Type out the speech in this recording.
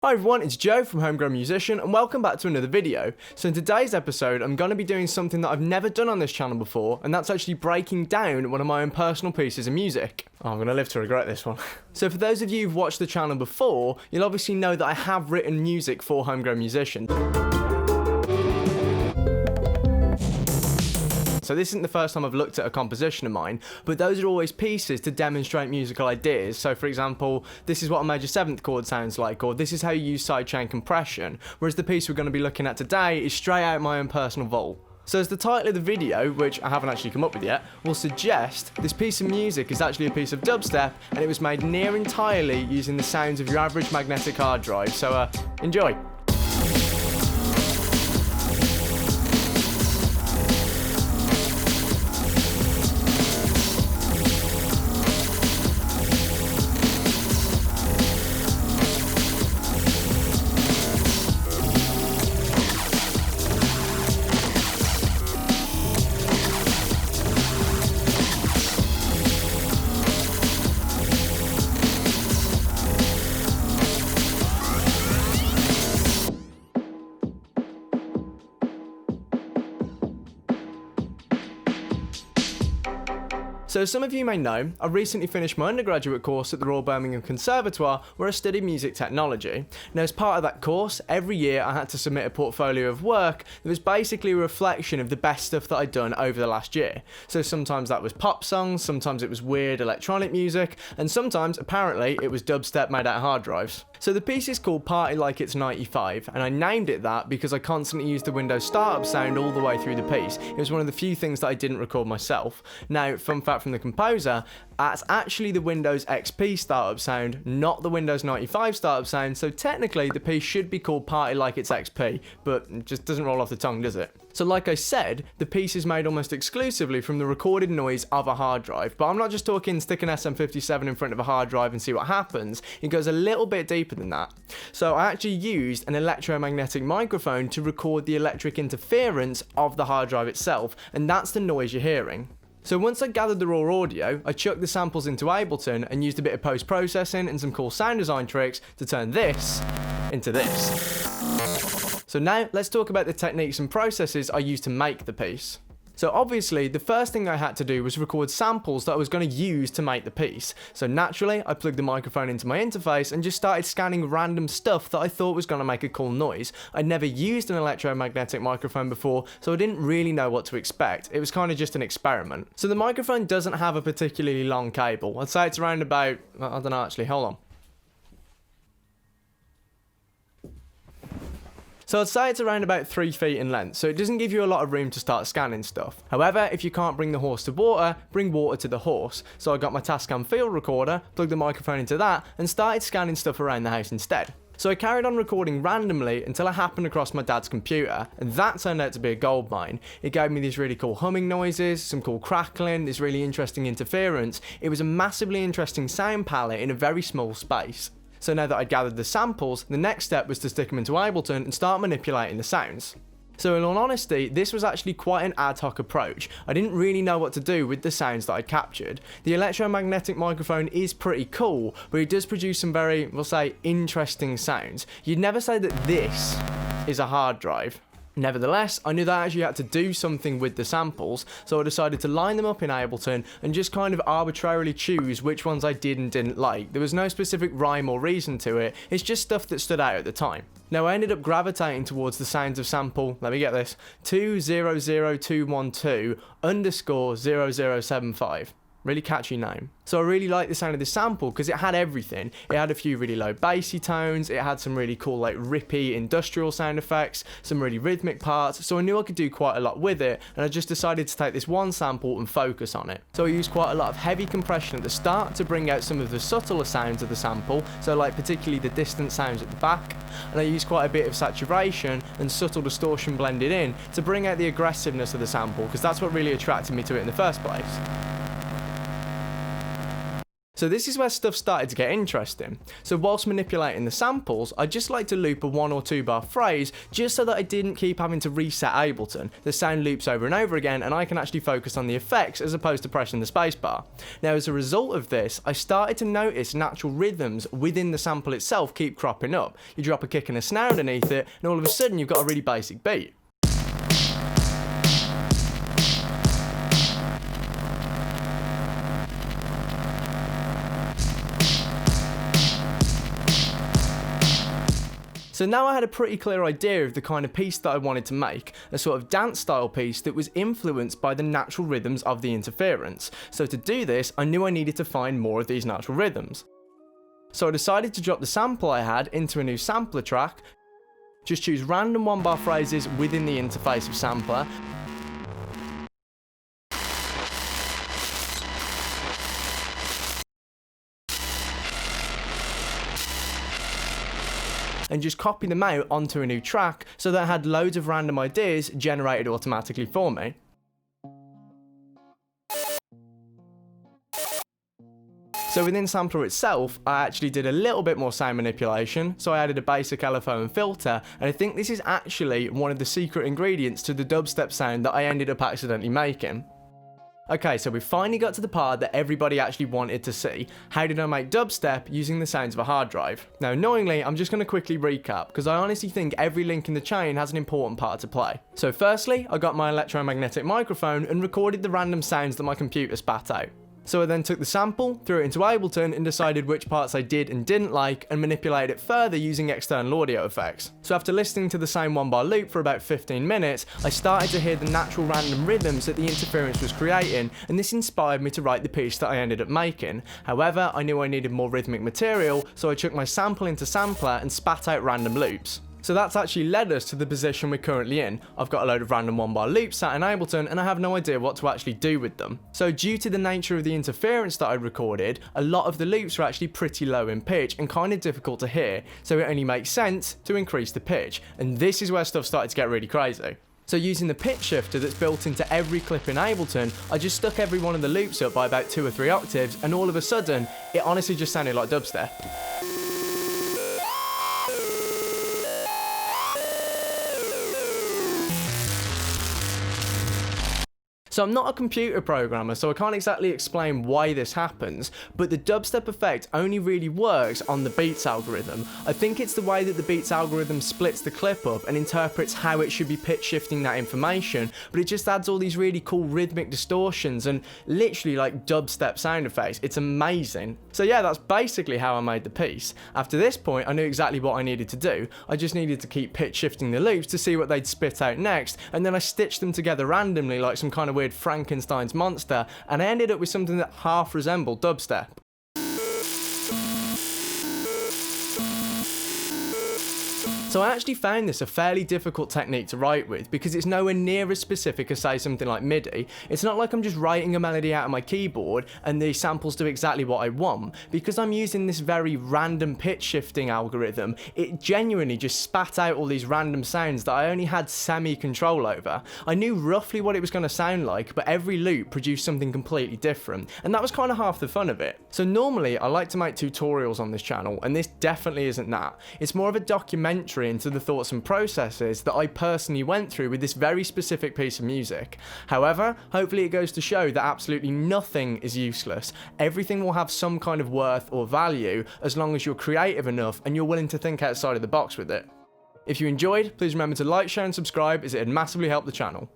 Hi everyone, it's Joe from Homegrown Musician and welcome back to another video. So in today's episode, I'm going to be doing something that I've never done on this channel before, and that's actually breaking down one of my own personal pieces of music. Oh, I'm going to live to regret this one. So for those of you who've watched the channel before, you'll obviously know that I have written music for Homegrown Musician. So this isn't the first time I've looked at a composition of mine, but those are always pieces to demonstrate musical ideas. So for example, this is what a major 7th chord sounds like, or this is how you use sidechain compression, whereas the piece we're going to be looking at today is straight out my own personal vault. So as the title of the video, which I haven't actually come up with yet, will suggest, this piece of music is actually a piece of dubstep, and it was made near entirely using the sounds of your average magnetic hard drive, so enjoy! So as some of you may know, I recently finished my undergraduate course at the Royal Birmingham Conservatoire where I studied music technology. Now as part of that course, every year I had to submit a portfolio of work that was basically a reflection of the best stuff that I'd done over the last year. So sometimes that was pop songs, sometimes it was weird electronic music, and sometimes, apparently, it was dubstep made out of hard drives. So the piece is called Party Like It's 95, and I named it that because I constantly used the Windows startup sound all the way through the piece. It was one of the few things that I didn't record myself. Now, fun fact from the composer, that's actually the Windows XP startup sound, not the Windows 95 startup sound, so technically the piece should be called Party Like It's XP, but it just doesn't roll off the tongue, does it? So like I said, the piece is made almost exclusively from the recorded noise of a hard drive, but I'm not just talking stick an SM57 in front of a hard drive and see what happens. It goes a little bit deeper than that. So I actually used an electromagnetic microphone to record the electric interference of the hard drive itself, and that's the noise you're hearing. So once I gathered the raw audio, I chucked the samples into Ableton and used a bit of post-processing and some cool sound design tricks to turn this into this. So now let's talk about the techniques and processes I used to make the piece. So obviously, the first thing I had to do was record samples that I was going to use to make the piece. So naturally, I plugged the microphone into my interface and just started scanning random stuff that I thought was going to make a cool noise. I'd never used an electromagnetic microphone before, so I didn't really know what to expect. It was kind of just an experiment. So the microphone doesn't have a particularly long cable. I'd say it's around about, I don't know actually, hold on. So I'd say it's around about 3 feet in length, so it doesn't give you a lot of room to start scanning stuff. However, if you can't bring the horse to water, bring water to the horse. So I got my Tascam field recorder, plugged the microphone into that, and started scanning stuff around the house instead. So I carried on recording randomly until I happened across my dad's computer, and that turned out to be a goldmine. It gave me these really cool humming noises, some cool crackling, this really interesting interference. It was a massively interesting sound palette in a very small space. So now that I'd gathered the samples, the next step was to stick them into Ableton and start manipulating the sounds. So in all honesty, this was actually quite an ad hoc approach. I didn't really know what to do with the sounds that I'd captured. The electromagnetic microphone is pretty cool, but it does produce some very, we'll say, interesting sounds. You'd never say that this is a hard drive. Nevertheless, I knew that I actually had to do something with the samples, so I decided to line them up in Ableton and just kind of arbitrarily choose which ones I did and didn't like. There was no specific rhyme or reason to it, it's just stuff that stood out at the time. Now I ended up gravitating towards the sounds of sample, let me get this, 200212_0075. Really catchy name. So I really liked the sound of this sample because it had everything. It had a few really low bassy tones, it had some really cool like rippy industrial sound effects, some really rhythmic parts, so I knew I could do quite a lot with it, and I just decided to take this one sample and focus on it. So I used quite a lot of heavy compression at the start to bring out some of the subtler sounds of the sample, so like particularly the distant sounds at the back, and I used quite a bit of saturation and subtle distortion blended in to bring out the aggressiveness of the sample, because that's what really attracted me to it in the first place. So this is where stuff started to get interesting. So whilst manipulating the samples, I just like to loop a 1 or 2 bar phrase just so that I didn't keep having to reset Ableton. The sound loops over and over again and I can actually focus on the effects as opposed to pressing the spacebar. Now as a result of this, I started to notice natural rhythms within the sample itself keep cropping up. You drop a kick and a snare underneath it and all of a sudden you've got a really basic beat. So now I had a pretty clear idea of the kind of piece that I wanted to make, a sort of dance style piece that was influenced by the natural rhythms of the interference. So to do this, I knew I needed to find more of these natural rhythms. So I decided to drop the sample I had into a new sampler track, just choose random 1 bar phrases within the interface of sampler, and just copy them out onto a new track so that I had loads of random ideas generated automatically for me. So within Sampler itself, I actually did a little bit more sound manipulation, so I added a basic LFO and filter, and I think this is actually one of the secret ingredients to the dubstep sound that I ended up accidentally making. Okay, so we finally got to the part that everybody actually wanted to see. How did I make dubstep using the sounds of a hard drive? Now, annoyingly, I'm just going to quickly recap, because I honestly think every link in the chain has an important part to play. So firstly, I got my electromagnetic microphone and recorded the random sounds that my computer spat out. So I then took the sample, threw it into Ableton and decided which parts I did and didn't like and manipulated it further using external audio effects. So after listening to the same 1 bar loop for about 15 minutes, I started to hear the natural random rhythms that the interference was creating, and this inspired me to write the piece that I ended up making. However, I knew I needed more rhythmic material, so I took my sample into Sampler and spat out random loops. So that's actually led us to the position we're currently in. I've got a load of random 1 bar loops sat in Ableton and I have no idea what to actually do with them. So due to the nature of the interference that I recorded, a lot of the loops are actually pretty low in pitch and kind of difficult to hear, so it only makes sense to increase the pitch. And this is where stuff started to get really crazy. So using the pitch shifter that's built into every clip in Ableton, I just stuck every one of the loops up by about 2 or 3 octaves, and all of a sudden, it honestly just sounded like dubstep. So I'm not a computer programmer, so I can't exactly explain why this happens, but the dubstep effect only really works on the Beats algorithm. I think it's the way that the Beats algorithm splits the clip up and interprets how it should be pitch shifting that information, but it just adds all these really cool rhythmic distortions and literally like dubstep sound effects. It's amazing. So yeah, that's basically how I made the piece. After this point, I knew exactly what I needed to do. I just needed to keep pitch shifting the loops to see what they'd spit out next, and then I stitched them together randomly like some kind of weird Frankenstein's monster, and I ended up with something that half resembled dubstep. So I actually found this a fairly difficult technique to write with because it's nowhere near as specific as say something like MIDI. It's not like I'm just writing a melody out of my keyboard and the samples do exactly what I want. Because I'm using this very random pitch shifting algorithm, it genuinely just spat out all these random sounds that I only had semi-control over. I knew roughly what it was going to sound like, but every loop produced something completely different, and that was kind of half the fun of it. So normally I like to make tutorials on this channel, and this definitely isn't that. It's more of a documentary into the thoughts and processes that I personally went through with this very specific piece of music. However, hopefully it goes to show that absolutely nothing is useless. Everything will have some kind of worth or value as long as you're creative enough and you're willing to think outside of the box with it. If you enjoyed, please remember to like, share and subscribe as it'd massively help the channel.